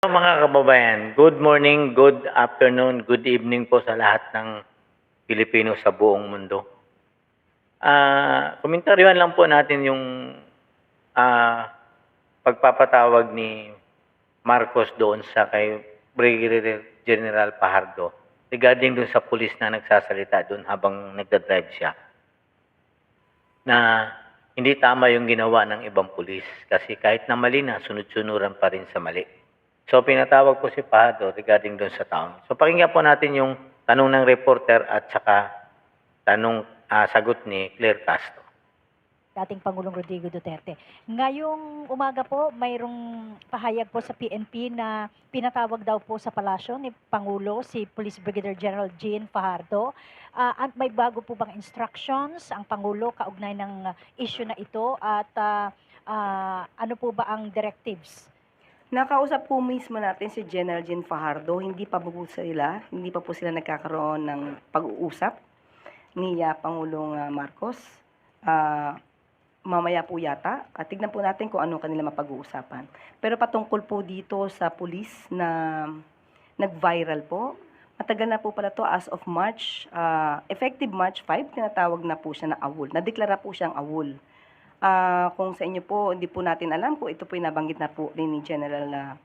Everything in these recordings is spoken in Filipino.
Mga kababayan, good morning, good afternoon, good evening po sa lahat ng Pilipino sa buong mundo. Komentaryuhan lang po natin yung pagpapatawag ni Marcos doon sa kay Brigadier General Fajardo regarding doon sa pulis na nagsasalita doon habang nagda-drive siya. Na hindi tama yung ginawa ng ibang pulis kasi kahit na mali na, sunod-sunuran pa rin sa mali. So pinatawag ko si Fajardo regarding doon sa taon. So pakinggan po natin yung tanong ng reporter at saka sagot ni Claire Castro. Dating Pangulong Rodrigo Duterte. Ngayong umaga po, mayroong pahayag po sa PNP na pinatawag daw po sa palasyo ni Pangulo si Police Brigadier General Jean Fajardo. At may bago po bang instructions ang Pangulo kaugnay ng issue na ito at ano po ba ang directives? Nakausap po mismo natin si General Jean Fajardo, hindi pa po sila nagkakaroon ng pag-uusap ni Pangulong Marcos. Mamaya po yata, tignan po natin kung ano kanila mapag-uusapan. Pero patungkol po dito sa pulis na nag-viral po, matagal na po pala to as of March, effective March 5, tinatawag na po siya na AWOL. Nadeklara po siyang AWOL. Kung sa inyo po, hindi po natin alam kung ito po nabanggit na po rin ni General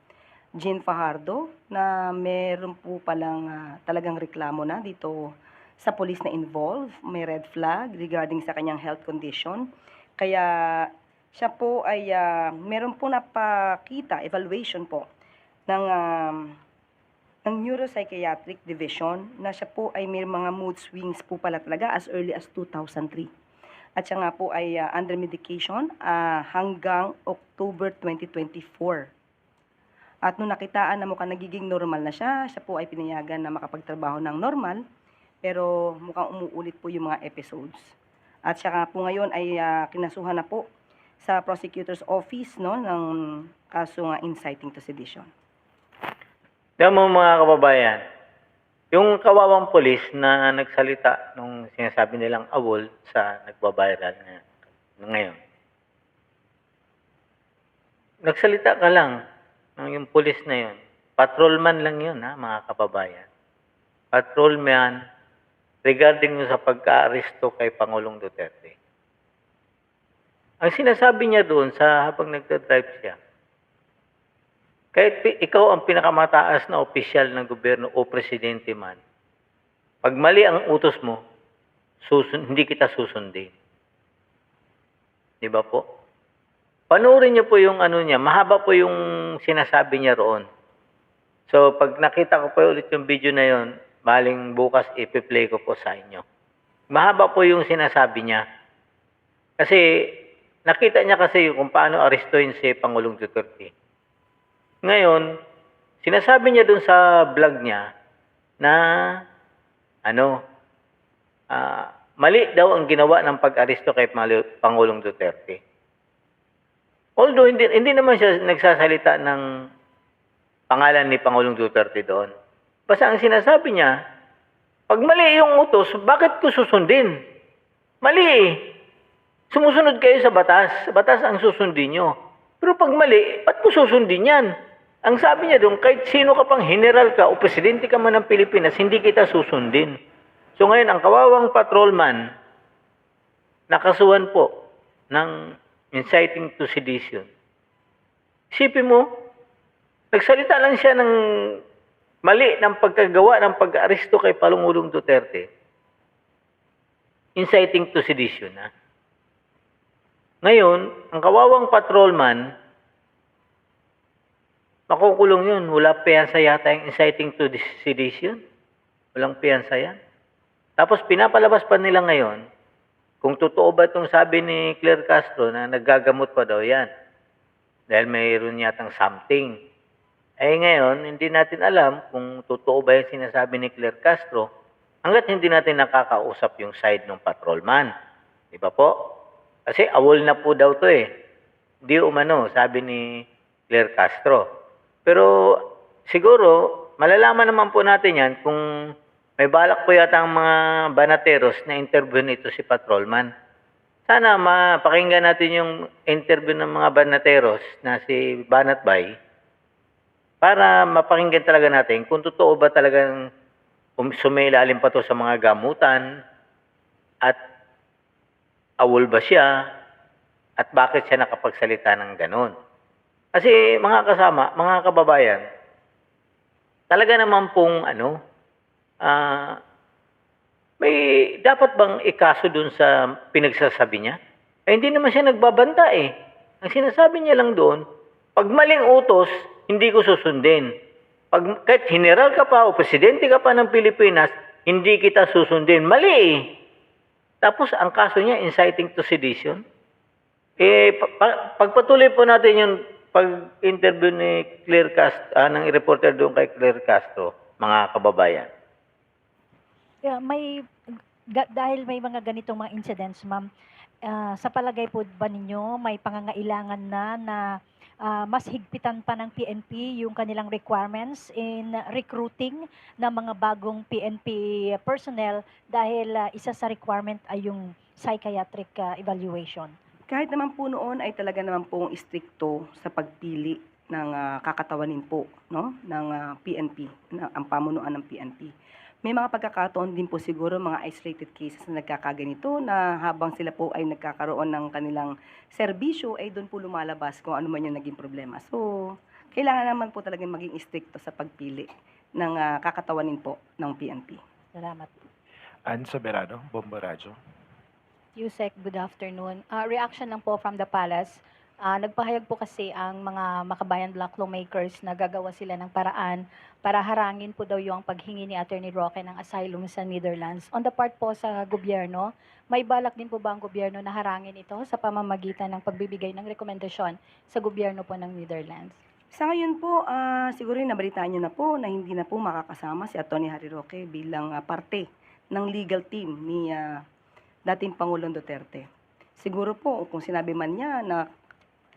Jean Fajardo na meron po palang talagang reklamo na dito sa police na involved. May red flag regarding sa kanyang health condition. Kaya siya po ay meron po napakita, evaluation po ng Neuropsychiatric Division na siya po ay may mga mood swings po pala talaga as early as 2003. At siya nga po ay under medication hanggang October 2024. At nung nakitaan na mukhang nagiging normal na siya po ay pinayagan na makapagtrabaho ng normal, pero mukhang umuulit po yung mga episodes. At siya nga po ngayon ay kinasuhan na po sa prosecutor's office ng kaso inciting to sedition. Diyan mo mga kababayan, yung kawawang pulis na nagsalita nung sinasabi nilang AWOL sa nagbabiral ngayon. Nagsalita ka lang ng yung pulis na yun. Patrolman lang yun mga kababayan. Patrolman regarding sa pagka-aresto kay Pangulong Duterte. Ang sinasabi niya doon habang nagda-drive siya, kahit ikaw ang pinakamataas na opisyal ng gobyerno o presidente man, pag mali ang utos mo, hindi kita susundin. Di ba po? Panoorin niyo po yung niya, mahaba po yung sinasabi niya roon. So pag nakita ko po ulit yung video na yon, maling bukas ipi-play ko po sa inyo. Mahaba po yung sinasabi niya. Kasi nakita niya kasi kung paano arestuhin si Pangulong Duterte. Ngayon, sinasabi niya dun sa vlog niya na mali daw ang ginawa ng pag-aresto kay Pangulong Duterte. Although hindi naman siya nagsasalita ng pangalan ni Pangulong Duterte doon. Basta ang sinasabi niya, pag mali yung utos, bakit ko susundin? Mali eh. Sumusunod kayo sa batas. Batas ang susundin nyo. Pero pag mali, ba't ko susundin yan? Ang sabi niya doon, kahit sino ka pang general ka o presidente ka man ng Pilipinas, hindi kita susundin. So ngayon, ang kawawang patrolman, nakasuhan po ng inciting to sedition. Isipin mo, nagsalita lang siya ng mali ng pagkagawa ng pag-aresto kay Pangulong Duterte. Inciting to sedition. Ngayon, ang kawawang patrolman, makukulong yun. Wala piyansa yata yung inciting to sedition. Walang piyansa yan. Tapos pinapalabas pa nila ngayon, kung totoo ba itong sabi ni Claire Castro na naggagamot pa daw yan. Dahil mayroon yatang something. Ngayon, hindi natin alam kung totoo ba yung sinasabi ni Claire Castro hanggat hindi natin nakakausap yung side ng patrolman. Di ba po? Kasi AWOL na po daw to eh. Di umano, sabi ni Claire Castro. Pero siguro, malalaman naman po natin yan kung may balak po yata ang mga banateros na interview nito si patrolman. Sana mapakinggan natin yung interview ng mga banateros na si Banat Bay. para mapakinggan talaga natin kung totoo ba talagang sumailalim pa to sa mga gamutan at awol ba siya at bakit siya nakapagsalita ng ganon. Kasi mga kasama, mga kababayan, talaga naman pong may dapat bang ikaso dun sa pinagsasabi niya? Eh, hindi naman siya nagbabanta eh. Ang sinasabi niya lang doon, pag maling utos, hindi ko susundin. Pag kahit general ka pa o presidente ka pa ng Pilipinas, hindi kita susundin. Mali eh. Tapos ang kaso niya, inciting to sedition. Eh, pagpatuloy po natin yung pag-interview ni Claire Castro, ng reporter doon kay Claire Castro, mga kababayan. Dahil may mga ganitong mga incidents, ma'am, sa palagay po ba ninyo may pangangailangan na mas higpitan pa ng PNP yung kanilang requirements in recruiting ng mga bagong PNP personnel dahil isa sa requirement ay yung psychiatric evaluation? Kahit naman po noon ay talaga naman pong istrikto sa pagpili ng kakatawanin po, no, ng PNP, ang pamunuan ng PNP. May mga pagkakataon din po siguro mga isolated cases na nagkakaganito na habang sila po ay nagkakaroon ng kanilang serbisyo ay doon po lumalabas kung ano man yung naging problema. So, kailangan naman po talagang maging istrikto sa pagpili ng kakatawanin po ng PNP. Salamat. Ann Soberano, Bombo Radyo. Yusek, good afternoon. Reaction lang po from the palace. Nagpahayag po kasi ang mga makabayan black lawmakers na gagawa sila ng paraan para harangin po daw yung paghingi ni Attorney Roque ng asylum sa Netherlands. On the part po sa gobyerno, may balak din po ba ang gobyerno na harangin ito sa pamamagitan ng pagbibigay ng rekomendasyon sa gobyerno po ng Netherlands? Sa ngayon po, siguro nabalitaan niyo na po na hindi na po makakasama si Atty. Harry Roque bilang parte ng legal team ni dating Pangulong Duterte. Siguro po, kung sinabi man niya na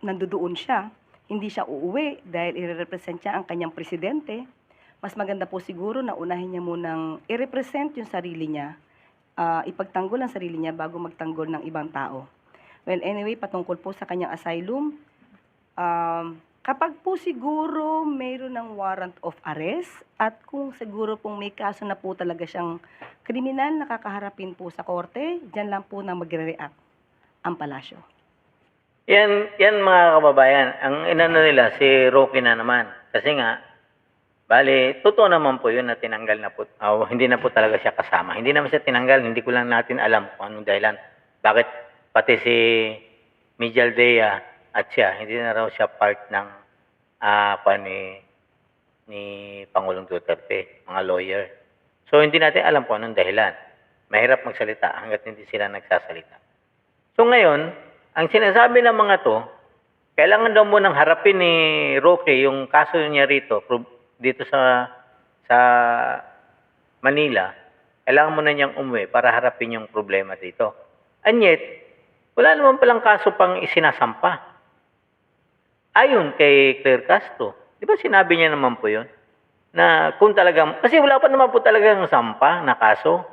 nandoon siya, hindi siya uuwi dahil i-represent niya ang kanyang presidente, mas maganda po siguro na unahin niya munang i-represent yung sarili niya, ipagtanggol ang sarili niya bago magtanggol ng ibang tao. Well, anyway, patungkol po sa kanyang asylum, kapag po siguro mayroon ng warrant of arrest at kung siguro pong may kaso na po talaga siyang kriminal na kakaharapin po sa korte, dyan lang po na magre-react ang palasyo. Yan mga kababayan, ang inano nila si Roque na naman. Kasi nga, bali, totoo naman po yun na tinanggal na po, hindi na po talaga siya kasama. Hindi naman siya tinanggal, hindi ko lang natin alam kung anong dahilan. Bakit pati si Mijal Dea at siya, hindi na raw siya part ng ni Pangulong Duterte, mga lawyer. So, hindi natin alam kung anong dahilan. Mahirap magsalita hanggat hindi sila nagsasalita. So, ngayon, ang sinasabi ng mga to, kailangan daw munang harapin ni Roque yung kaso niya rito, dito sa Manila. Kailangan muna niyang umuwi para harapin yung problema dito. And yet, wala naman palang kaso pang isinasampa. Ayon kay Claire Castro, di ba sinabi niya naman po yun? Na kung talagang, kasi wala pa naman po talagang sampa na kaso.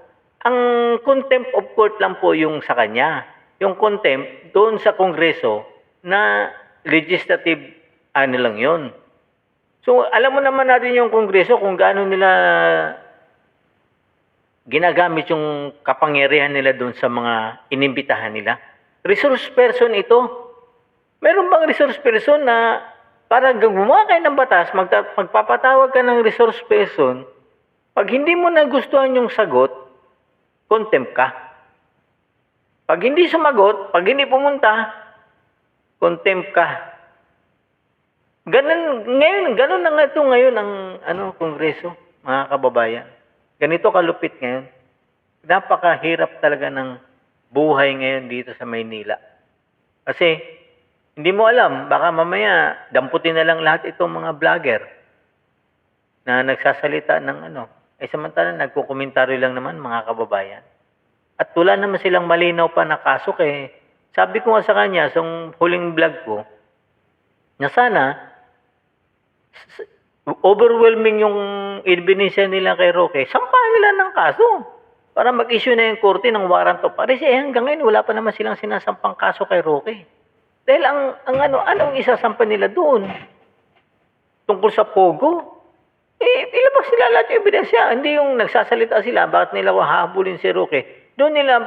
Ang contempt of court lang po yung sa kanya. Yung contempt doon sa Kongreso na legislative lang yun. So, alam mo naman natin yung Kongreso kung gaano nila ginagamit yung kapangyarihan nila doon sa mga inimbitahan nila. Resource person ito. Meron bang resource person na para gumawa kayo ng batas, magpapatawag ka ng resource person, pag hindi mo nagustuhan yung sagot, contempt ka. Pag hindi sumagot, pag hindi pumunta, contempt ka. Ganun na nga ito ngayon ang Kongreso, mga kababayan. Ganito kalupit ngayon. Napakahirap talaga ng buhay ngayon dito sa Maynila. Kasi, hindi mo alam, baka mamaya damputin na lang lahat itong mga vlogger na nagsasalita ng samantalang nagkukomentaryo lang naman mga kababayan. At wala naman silang malinaw pa na kaso kaya sabi ko nga sa kanya sa huling vlog ko na sana overwhelming yung ebidensya nila kay Roque, sampahan nila ng kaso para mag-issue na yung korte ng warrant of arrest. Hanggang ngayon wala pa naman silang sinasampang kaso kay Roque. Dahil anong isasampa nila doon? tungkol sa Pogo, ilabas nila lahat yung ebidensya. Hindi yung nagsasalita sila, bakit nila hahabulin si Roque. Doon nila,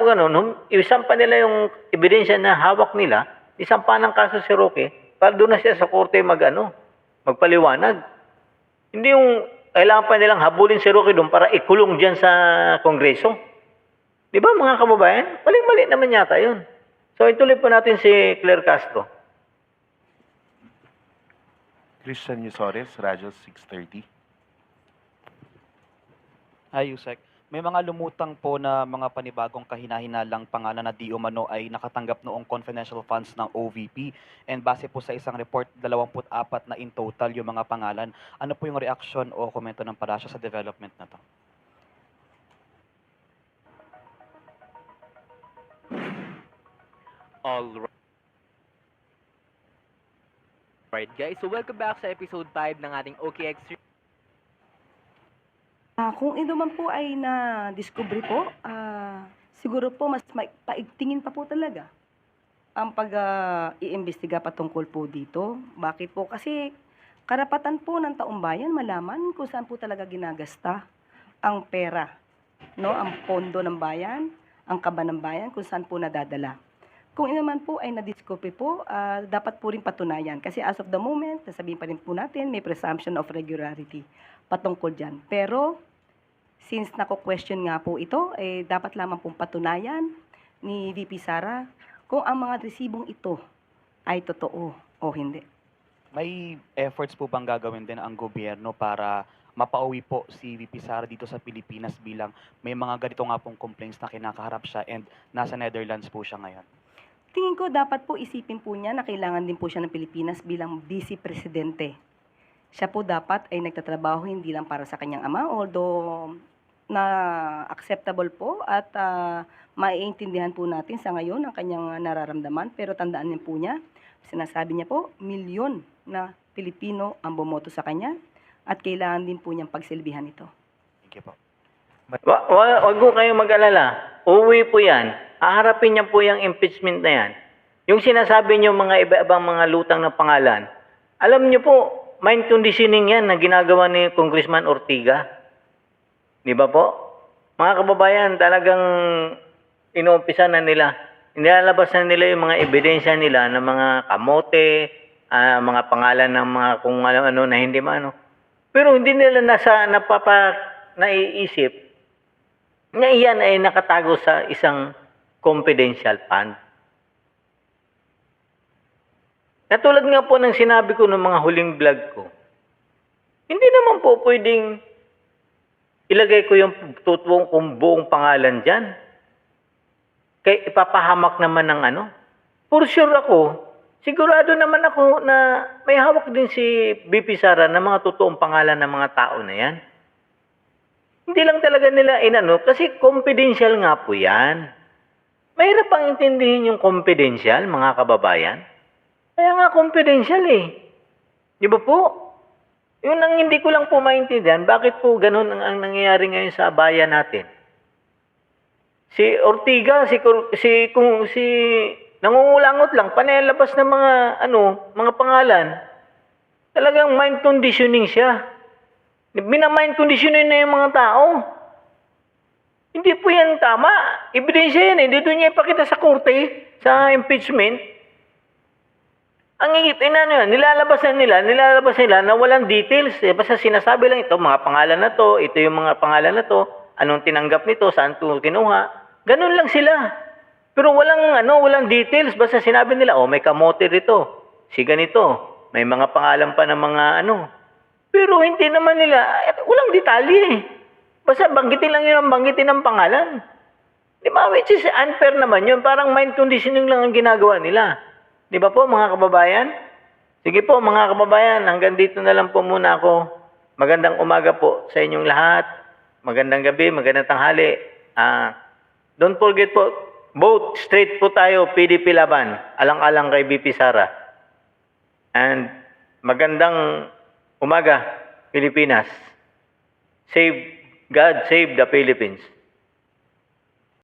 isampa nila yung ebidensya na hawak nila, isampa ng kaso si Roque, para doon na siya sa korte magpaliwanag. Hindi yung kailangan pa nilang habulin si Roque doon para ikulong dyan sa Kongreso. Di ba mga kababayan? Mali-mali naman yata yun. So ituloy po natin si Claire Castro. Christian Yusores, Radyo 630. Hi, Yusek. May mga lumutang po na mga panibagong kahina-hinalang pangalan na di umano ay nakatanggap noong confidential funds ng OVP. And base po sa isang report, 24 na in total yung mga pangalan. Ano po yung reaksyon o komento ng palasyo sa development na to? All right, guys. So, welcome back sa episode 5 ng ating OKX. Kung ito man po ay na-discover po, siguro po mas paigtingin pa po talaga ang pag-iimbestiga patungkol po dito. Bakit po? Kasi karapatan po ng taong bayan malaman kung saan po talaga ginagasta ang pera, no? Ang pondo ng bayan, ang kaba ng bayan, kung saan po nadadala. Kung ito man po ay na-discover po, dapat po rin patunayan. Kasi as of the moment, sasabihin pa rin po natin, may presumption of regularity patungkol dyan. Pero, since nako-question nga po ito, dapat lamang pong patunayan ni VP Sara kung ang mga resibong ito ay totoo o hindi. May efforts po bang gagawin din ang gobyerno para mapauwi po si VP Sara dito sa Pilipinas bilang may mga ganito nga pong complaints na kinakaharap siya and nasa Netherlands po siya ngayon? Tingin ko dapat po isipin po niya na kailangan din po siya ng Pilipinas bilang vice presidente. Siya po dapat ay nagtatrabaho hindi lang para sa kanyang ama, although na acceptable po at maiintindihan po natin sa ngayon ang kanyang nararamdaman. Pero tandaan niyo po niya, sinasabi niya po, milyon na Pilipino ang bumoto sa kanya at kailangan din po niyang pagsilbihan ito. Thank you po. Wag po kayong mag-alala. Uwi po yan. Haharapin niya po yung impeachment na yan. Yung sinasabi niyo mga iba-ibang mga lutang na pangalan, alam niyo po, mind conditioning yan na ginagawa ni Congressman Ortiga. Di ba po? Mga kababayan, talagang inuumpisa na nila. Nilalabas na nila yung mga ebidensya nila ng mga kamote, mga pangalan ng mga kung ano-ano na hindi maano. Pero hindi nila naiisip na iyan ay nakatago sa isang confidential fund. Katulad nga po ng sinabi ko ng mga huling vlog ko, hindi naman po pwedeng ilagay ko yung tutuong kong buong pangalan dyan. Kaya ipapahamak naman ng ano. For sure ako, sigurado naman ako na may hawak din si VP Sara ng mga totoong pangalan ng mga tao na yan. Hindi lang talaga nila inano, kasi confidential nga po yan. Mahirap pang intindihin yung confidential, mga kababayan. Kaya nga confidential eh. Di ba po? Yun ang hindi ko lang po maintindihan, bakit po ganun ang nangyayari ngayon sa bayan natin? Si Ortiga, si nangungulangot lang, panelabas ng mga pangalan. Talagang mind conditioning siya. Binamind conditioning na yung mga tao. Hindi po yan tama. Ebidensya yan eh. Hindi doon niya ipakita sa korte, sa impeachment. Ang nilalabas nila na walang details. Basta sinasabi lang ito, mga pangalan na to, ito yung mga pangalan na to, anong tinanggap nito, saan ito kinuha. Ganun lang sila. Pero walang details. Basta sinabi nila, may kamote rito, si ganito, may mga pangalan pa ng mga Pero hindi naman nila, walang detalye. Basta banggitin lang yun ang banggitin ng pangalan. Di ba? Which is unfair naman yun. Parang mind conditioning lang ang ginagawa nila. Di ba po mga kababayan? Sige po mga kababayan, hanggang dito na lang po muna ako. Magandang umaga po sa inyong lahat. Magandang gabi, magandang tanghali. Don't forget po, vote straight po tayo, PDP laban. Alang-alang kay VP Sara. And magandang umaga, Pilipinas. God save the Philippines.